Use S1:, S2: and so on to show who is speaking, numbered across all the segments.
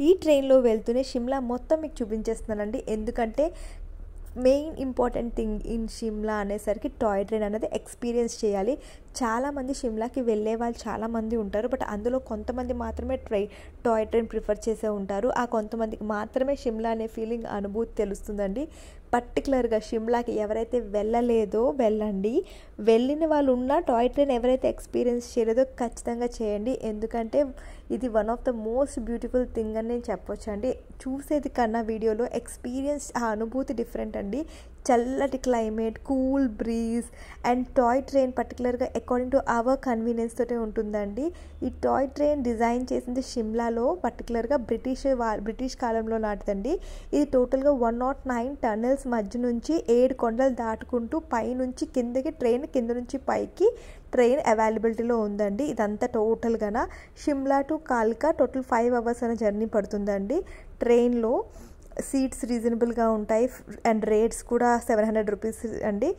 S1: ఈ ట్రైన్లో వెళ్తూనే షిమ్లా మొత్తం మీకు చూపించేస్తున్నానండి. ఎందుకంటే main important thing in Shimla అనేసరికి టాయ్ ట్రైన్ అనేది ఎక్స్పీరియన్స్ చేయాలి. చాలామంది షిమ్లాకి వెళ్ళే వాళ్ళు చాలామంది ఉంటారు. బట్ అందులో కొంతమంది మాత్రమే టాయ్ ట్రైన్ ప్రిఫర్ చేసే ఉంటారు. ఆ కొంతమందికి మాత్రమే షిమ్లా అనే ఫీలింగ్ అనుభూతి తెలుస్తుందండి. పర్టికులర్గా షిమ్లాకి ఎవరైతే వెళ్ళలేదో వెళ్ళండి. వెళ్ళిన వాళ్ళు ఉన్న టాయ్ ట్రైన్ ఎవరైతే ఎక్స్పీరియన్స్ చేయలేదో ఖచ్చితంగా చేయండి. ఎందుకంటే ఇది one of the most beautiful thing అని నేను చెప్పొచ్చు అండి. చూసేది కన్నా వీడియోలో ఎక్స్పీరియన్స్ ఆ అనుభూతి డిఫరెంట్ అండి. చల్లటి climate, cool breeze and toy train పర్టికులర్గా అకార్డింగ్ టు అవర్ కన్వీనియన్స్ తోటే ఉంటుందండి. ఈ టాయ్ ట్రైన్ డిజైన్ చేసింది షిమ్లాలో, పర్టికులర్గా బ్రిటిష్ కాలంలో నాటిదండి. ఇది టోటల్గా 109 టన్నెల్స్ మధ్య నుంచి 7 కొండలు దాటుకుంటూ పైనుంచి కిందకి ట్రైన్, కింద నుంచి పైకి ట్రైన్ అవైలబిలిటీలో ఉందండి. ఇదంతా టోటల్గా షిమ్లా టు కాల్కా టోటల్ 5 అవర్స్ అనే జర్నీ పడుతుందండి. ట్రైన్లో సీట్స్ రీజనబుల్గా ఉంటాయి అండ్ రేట్స్ కూడా 700 రూపీస్ అండి.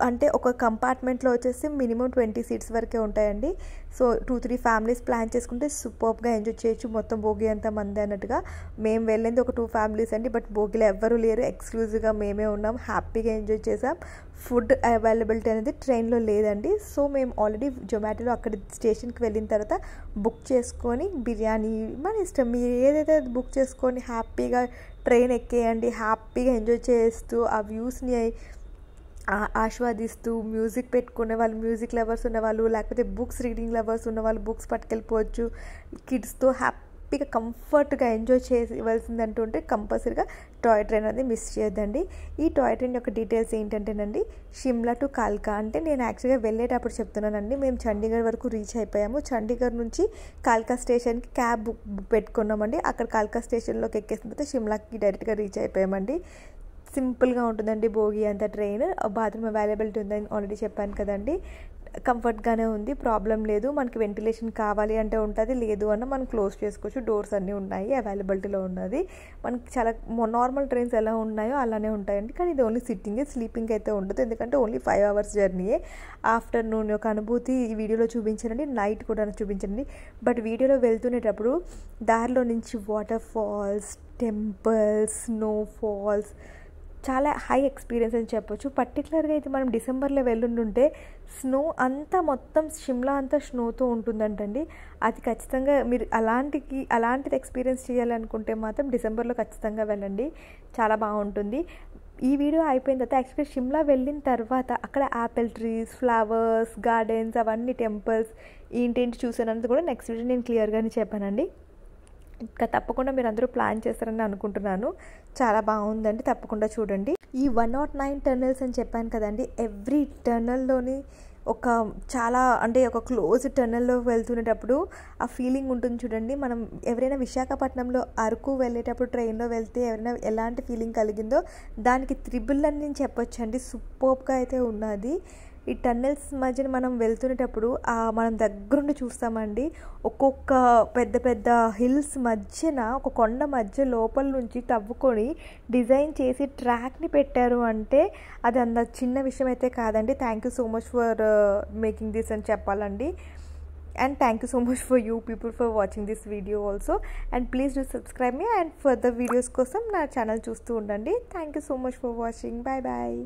S1: అంటే ఒక కంపార్ట్మెంట్లో వచ్చేసి మినిమం 20 సీట్స్ వరకే ఉంటాయండి. సో 2-3 ఫ్యామిలీస్ ప్లాన్ చేసుకుంటే సూపర్గా ఎంజాయ్ చేయొచ్చు. మొత్తం భోగి అంతా మంది అన్నట్టుగా. మేము వెళ్ళింది ఒక 2 ఫ్యామిలీస్ అండి. బట్ భోగిలో ఎవ్వరూ లేరు, ఎక్స్క్లూజివ్గా మేమే ఉన్నాం. హ్యాపీగా ఎంజాయ్ చేసాం. ఫుడ్ అవైలబిలిటీ అనేది ట్రైన్లో లేదండి. సో మేము ఆల్రెడీ జొమాటోలో అక్కడ స్టేషన్కి వెళ్ళిన తర్వాత బుక్ చేసుకొని బిర్యానీ మన ఇష్టం మీరు ఏదైతే బుక్ చేసుకొని హ్యాపీగా ట్రైన్ ఎక్కేయండి. హ్యాపీగా ఎంజాయ్ చేస్తూ ఆ వ్యూస్ని ఆస్వాదిస్తూ మ్యూజిక్ పెట్టుకునే వాళ్ళు, మ్యూజిక్ లవర్స్ ఉన్నవాళ్ళు, లేకపోతే బుక్స్ రీడింగ్ లవర్స్ ఉన్నవాళ్ళు బుక్స్ పట్టుకెళ్ళిపోవచ్చు. కిడ్స్తో హ్యాపీగా కంఫర్ట్గా ఎంజాయ్ చేయవలసిందంటూ ఉంటే కంపల్సరీగా టాయ్ ట్రైన్ అనేది మిస్ చేయొద్దండి. ఈ టాయ్ ట్రైన్ యొక్క డీటెయిల్స్ ఏంటంటేనండి, షిమ్లా టు కాల్కా అంటే నేను యాక్చువల్గా వెళ్ళేటప్పుడు చెప్తున్నానండి. మేము చండీగఢ్ వరకు రీచ్ అయిపోయాము. చండీగఢ్ నుంచి కాల్కా స్టేషన్కి క్యాబ్ బుక్ పెట్టుకున్నామండి. అక్కడ కాల్కా స్టేషన్లోకి ఎక్కేసిన తర్వాత షిమ్లాకి డైరెక్ట్గా రీచ్ అయిపోయామండి. సింపుల్గా ఉంటుందండి భోగి అంతా ట్రైన్. బాత్రూమ్ అవైలబిలిటీ ఉందని ఆల్రెడీ చెప్పాను కదండి. కంఫర్ట్గానే ఉంది, ప్రాబ్లం లేదు. మనకి వెంటిలేషన్ కావాలి అంటే ఉంటుంది, లేదు అన్న మనం క్లోజ్ చేసుకోవచ్చు. డోర్స్ అన్నీ ఉన్నాయి, అవైలబిలిటీలో ఉన్నది. మనకి చాలా నార్మల్ ట్రైన్స్ ఎలా ఉన్నాయో అలానే ఉంటాయండి. కానీ ఇది ఓన్లీ సిట్టింగ్, స్లీపింగ్ అయితే ఉండదు. ఎందుకంటే ఓన్లీ 5 అవర్స్ జర్నీయే. ఆఫ్టర్నూన్ యొక్క అనుభూతి ఈ వీడియోలో చూపించానండి, నైట్ కూడా చూపించండి. బట్ వీడియోలో వెళ్తునేటప్పుడు దారిలో నుంచి waterfalls, temples, snowfalls చాలా హై ఎక్స్పీరియన్స్ అని చెప్పొచ్చు. పర్టికులర్గా అయితే మనం డిసెంబర్లో వెళ్ళుంటుంటే స్నో అంతా మొత్తం షిమ్లా అంతా స్నోతో ఉంటుందంటండి. అది ఖచ్చితంగా మీరు అలాంటిది ఎక్స్పీరియన్స్ చేయాలనుకుంటే మాత్రం డిసెంబర్లో ఖచ్చితంగా వెళ్ళండి, చాలా బాగుంటుంది. ఈ వీడియో అయిపోయిన తర్వాత యాక్చువల్గా షిమ్లా వెళ్ళిన తర్వాత అక్కడ యాపిల్ ట్రీస్, ఫ్లవర్స్, గార్డెన్స్, అవన్నీ టెంపుల్స్ ఏంటేంటి చూసానన్నది కూడా నెక్స్ట్ వీడియో నేను క్లియర్గానే చెప్పానండి. ఇంకా తప్పకుండా మీరు అందరూ ప్లాన్ చేస్తారని అనుకుంటున్నాను. చాలా బాగుందండి, తప్పకుండా చూడండి. ఈ 109 టన్నెల్స్ అని చెప్పాను కదండి. ఎవ్రీ టన్నెల్లోని ఒక క్లోజ్ టన్నెల్లో వెళ్తునేటప్పుడు ఆ ఫీలింగ్ ఉంటుంది చూడండి. మనం ఎవరైనా విశాఖపట్నంలో అరకు వెళ్ళేటప్పుడు ట్రైన్లో వెళ్తే ఎవరైనా ఎలాంటి ఫీలింగ్ కలిగిందో దానికి త్రిబుల్ అని నేను చెప్పొచ్చండి. సూపర్గా అయితే ఉన్నది. ఈ టన్నెల్స్ మధ్యన మనం వెళ్తునేటప్పుడు మనం దగ్గరుండి చూస్తామండి. ఒక్కొక్క పెద్ద పెద్ద హిల్స్ మధ్యన ఒక కొండ మధ్య లోపల నుంచి తవ్వుకొని డిజైన్ చేసి ట్రాక్ని పెట్టారు అంటే అది అంత చిన్న విషయం అయితే కాదండి. Thank you so much for making this అని చెప్పాలండి. And thank you so much for you people for watching this video also, and please do subscribe me and further videos kosam na channel chustu undandi. Thank you so much for watching. Bye bye.